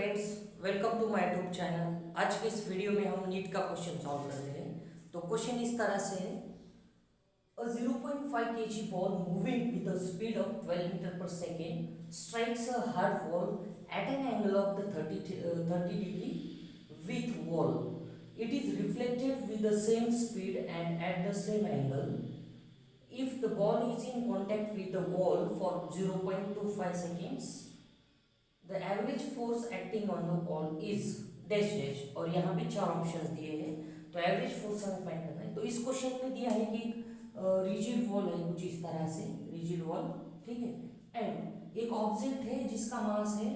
Friends, welcome to my YouTube channel. आज के इस वीडियो में हम नीट का क्वेश्चन सॉल्व कर रहे हैं। तो क्वेश्चन इस तरह से है, a 0.5 kg ball moving with a speed of 12 meter per second strikes a hard wall at an angle of the 30 degree with wall. It is reflected with the same speed and at the same angle. If the ball is in contact with the wall for 0.25 seconds, the average force acting on the ball is dash dash। और यहाँ पे चार options दिए हैं, तो average force हमें find करना है। तो इस क्वेश्चन में दिया है कि रिजिड वॉल है कुछ इस तरह से, रिजिड वॉल, ठीक है, एंड एक ऑब्जेक्ट है जिसका मास है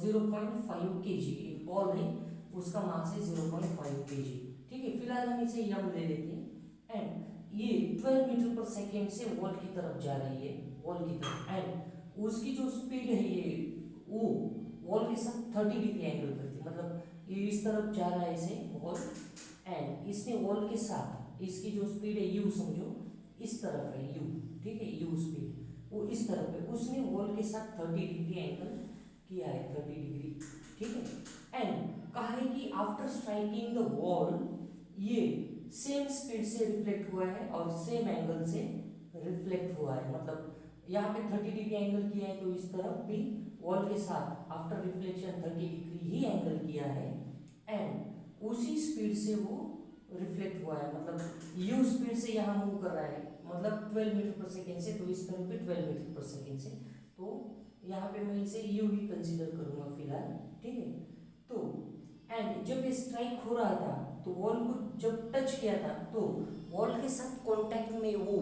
0.5 kg। एक बॉल है उसका मास है 0.5 kg, ठीक है। फिलहाल हम इसे यम ले लेते हैं एंड ये 12 मीटर पर सेकेंड से वॉल की तरफ जा रही है, वॉल की तरफ, एंड उसकी जो स्पीड है ये वो वॉल के साथ 30 डिग्री एंगल करती है। मतलब ये इस तरफ जा रहा है इसे वॉल, एंड इसने वॉल के साथ इसकी जो स्पीड है यू समझो, इस तरफ है यू, ठीक है, यू स्पीड वो इस तरफ है, उसने वॉल के साथ 30 डिग्री एंगल किया है, 30 डिग्री, ठीक है। एंड कहा है कि आफ्टर स्ट्राइकिंग द वॉल ये सेम स्पीड से रिफ्लेक्ट हुआ है और सेम एंगल से रिफ्लेक्ट हुआ है। मतलब यहाँ पे 30 डिग्री एंगल किया है, तो इस तरफ भी वॉल के साथ आफ्टर रिफ्लेक्शन 30 डिग्री ही एंगल किया है, एंड उसी स्पीड से वो रिफ्लेक्ट हुआ है। मतलब यू स्पीड से यहाँ मूव कर रहा है, मतलब 12 मीटर पर सेकेंड से, तो इस तरफ भी 12 मीटर पर सेकेंड से, तो यहाँ पे मैं इसे यू ही कंसिडर करूँगा फिलहाल, ठीक है। तो एंड जब ये स्ट्राइक हो रहा था तो वॉल को जब टच किया था तो वॉल के साथ कॉन्टैक्ट में वो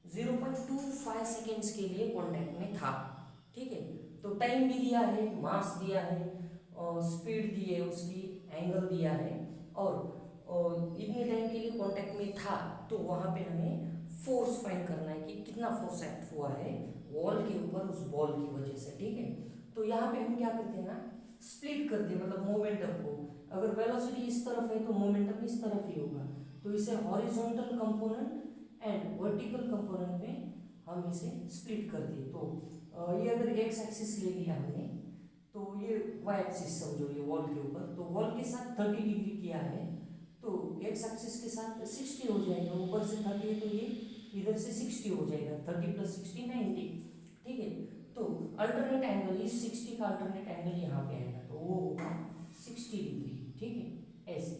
0.25 सेकेंड्स के लिए कॉन्टैक्ट में था, ठीक है। तो टाइम भी दिया है, मास दिया है, स्पीड दी है, उसकी एंगल दिया है, और इतने टाइम के लिए कांटेक्ट में था, तो वहां पे हमें फोर्स फाइंड करना है कि कितना फोर्स एक्ट हुआ है वॉल के ऊपर उस बॉल की वजह से, ठीक है। तो यहाँ पे हम क्या करते हैं ना, स्प्लिट करते हैं, मतलब मोमेंटम को। अगर वेलोसिटी इस तरफ है तो मोमेंटम इस तरफ ही होगा, तो इसे horizontal component and vertical component में हम इसे स्प्लिट कर दिए। तो ये अगर एक्स एक्सिस ले लिया हमने, तो ये वाई एक्सिस समझो, ये वॉल के ऊपर, तो वॉल के साथ 30 डिग्री किया है, तो एक्स एक्सिस के साथ 60 हो जाएगा, ऊपर से 30 है तो ये इधर से 60 हो जाएगा, 30 + 60 90, ठीक है। तो अल्टरनेट एंगल, इस 60 का अल्टरनेट एंगल यहाँ पे आएगा, तो वो होगा 60 डिग्री, ठीक है, ऐसे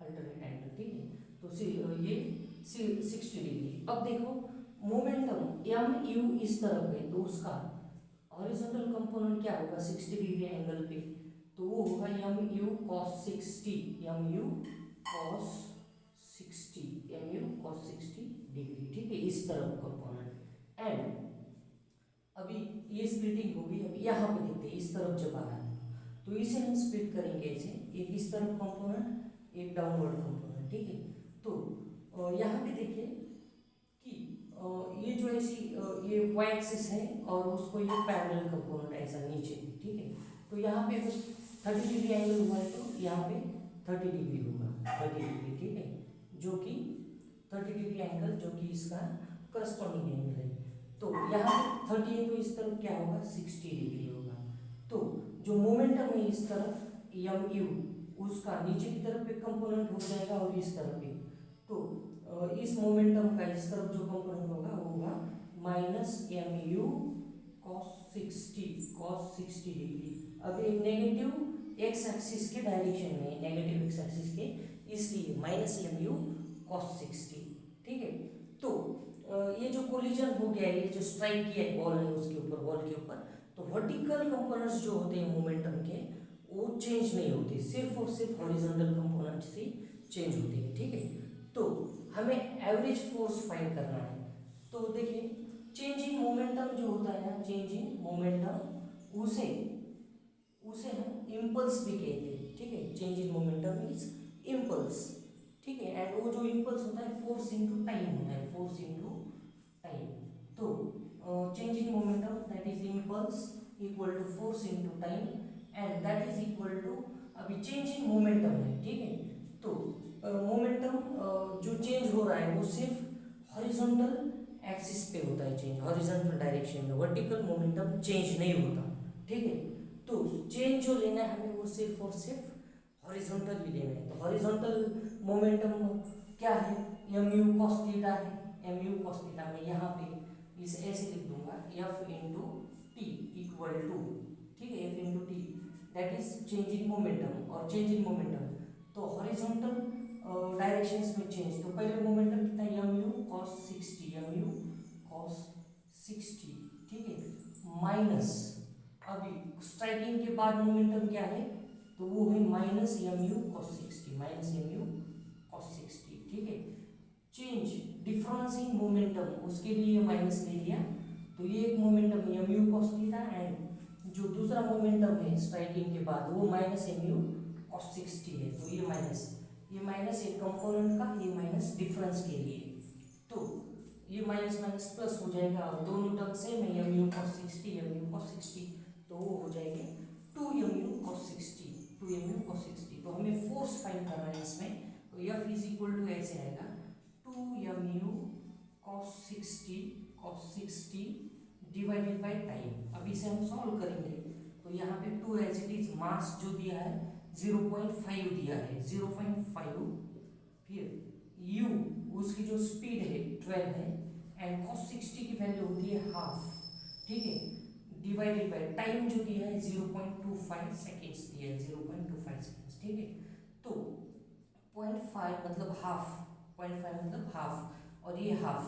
अल्टरनेट एंगल, ठीक है। तो ये 60 डिग्री। अब देखो मोमेंटम एम यू इस तरफ है, तो उसका हॉरिजॉन्टल कंपोनेंट क्या होगा 60 डिग्री एंगल पे, तो वो होगा m you cos 60, M you cos 60, M you cos 60 degree, ठीक है, इस तरफ कंपोनेंट। एंड अभी ये स्प्लिटिंग होगी, अभी यहाँ पे देखते हैं, इस तरफ जब आ रहा है तो इसे हम स्प्लिट करेंगे ऐसे, एक इस तरफ कंपोनेंट, एक डाउनवर्ड कंपोनेंट, ठीक है। तो यहाँ पे देखिए कि ये जो ऐसी ये वाई एक्सिस है और उसको ये पैरेलल कंपोनेंट ऐसा नीचे, ठीक है। तो यहाँ पे 30 डिग्री एंगल हुआ है, तो यहाँ पे 30 डिग्री होगा, 30 डिग्री, ठीक है, जो कि 30 डिग्री एंगल जो कि इसका करस्पॉन्डिंग एंगल है। तो यहाँ पे 30 है तो इस तरफ क्या होगा 60 डिग्री होगा। तो जो मोमेंटम है इस तरफ एम यू, उसका नीचे की तरफ एक कंपोनेंट हो जाएगा और इस तरफ एक, तो इस मोमेंटम का इस तरफ जो कंपोनेंट होगा वो होगा minus M you cos 60 degree. अब ये नेगेटिव एक्स एक्सिस के डायरेक्शन में, नेगेटिव एक्स एक्सिस के, इसलिए माइनस एम यू कॉस 60, ठीक है। तो ये जो कोलिजन हो गया, ये जो स्ट्राइक किया है बॉल ने उसके ऊपर, बॉल के ऊपर, तो वर्टिकल कंपोनेंट्स जो होते हैं मोमेंटम के वो चेंज नहीं होते, सिर्फ और सिर्फ हॉरिजॉन्टल कंपोनेंट्स से चेंज होते हैं, ठीक है। तो हमें एवरेज फोर्स फाइंड करना है। तो देखिए चेंज इन मोमेंटम जो होता है ना, चेंज इन मोमेंटम, उसे हम इम्पल्स भी कहते हैं, ठीक है। Change in momentum means impulse, ठीक है। एंड वो जो इम्पल्स होता है फोर्स इनटू टाइम होता है, फोर्स इनटू टाइम। तो change in momentum that is impulse equal to force into time, and that is equal to, अभी चेंज इन मोमेंटम है, ठीक है। तो मोमेंटम जो चेंज हो रहा है वो सिर्फ हॉरिजॉन्टल एक्सिस पे होता है चेंज, हॉरिजॉन्टल डायरेक्शन में, वर्टिकल मोमेंटम चेंज नहीं होता, ठीक है। तो चेंज जो लेना है हमें वो सिर्फ और सिर्फ हॉरिजॉन्टल ही लेना है। तो हॉरिजॉन्टल मोमेंटम क्या है, एम यू कॉस थीटा है। एम यू कॉस थीटा में यहाँ पे इसे ऐसे लिख दूंगा, F into T equal to, ठीक है, F into T that is change in momentum. और चेंज इन मोमेंटम तो हॉरिजॉन्टल डायरेक्शंस में चेंज, तो पहले मोमेंटम कितना है, M you cos 60, M you cos 60, ठीक है, माइनस अभी स्ट्राइकिंग के बाद मोमेंटम क्या है, तो वो है minus M you cos 60, minus M you cos 60, ठीक है। चेंज डिफरेंस इन मोमेंटम, उसके लिए माइनस ले लिया, तो ये एक momentum M you cos theta and जो दूसरा मोमेंटम है स्ट्राइकिंग के बाद वो माइनस एम यू कॉस 60 है। तो ये माइनस एक कंपोनेंट का, ये माइनस डिफरेंस के लिए, तो ये माइनस माइनस प्लस हो जाएगा और दोनों टर्म सेम है, M you cos 60 M you cos 60, तो वो हो जाएंगे 2 M you cos 60, 2 M you cos 60। तो हमें फोर्स फाइंड करना है इसमें, तो एफ इज इक्वल टू ऐसे आएगा 2 M you cos 60 divided by time. अब इसे हम सॉल्व करेंगे, तो यहाँ पे 2 एज इट इज, मास जो दिया है 0.5 दिया है, 0.5, फिर u उसकी जो स्पीड है 12 है एंड cos 60 की वैल्यू होती है हाफ, ठीक है, डिवाइडेड बाय टाइम जो दिया है 0.25 सेकेंड्स दिया है, 0.25 सेकेंड्स, ठीक है। तो 0.5 मतलब हाफ, 0.5 मतलब हाफ, और ये हाफ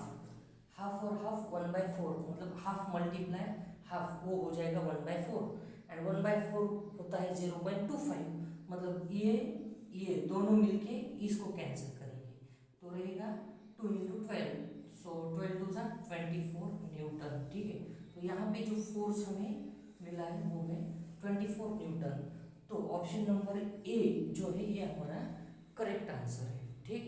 और हाफ 1/4, मतलब हाफ मल्टीप्लाई हाफ, वो हो जाएगा 1/4 एंड 1/4 होता है 0.25, मतलब ये दोनों मिलके इसको कैंसिल करेंगे, तो रहेगा 2 इंटू 12, सो 12 टू 24 न्यूटन, ठीक है। तो यहाँ पे जो फोर्स हमें मिला है वो है 24 न्यूटन। तो ऑप्शन नंबर ए जो है ये हमारा करेक्ट आंसर है, ठीक है।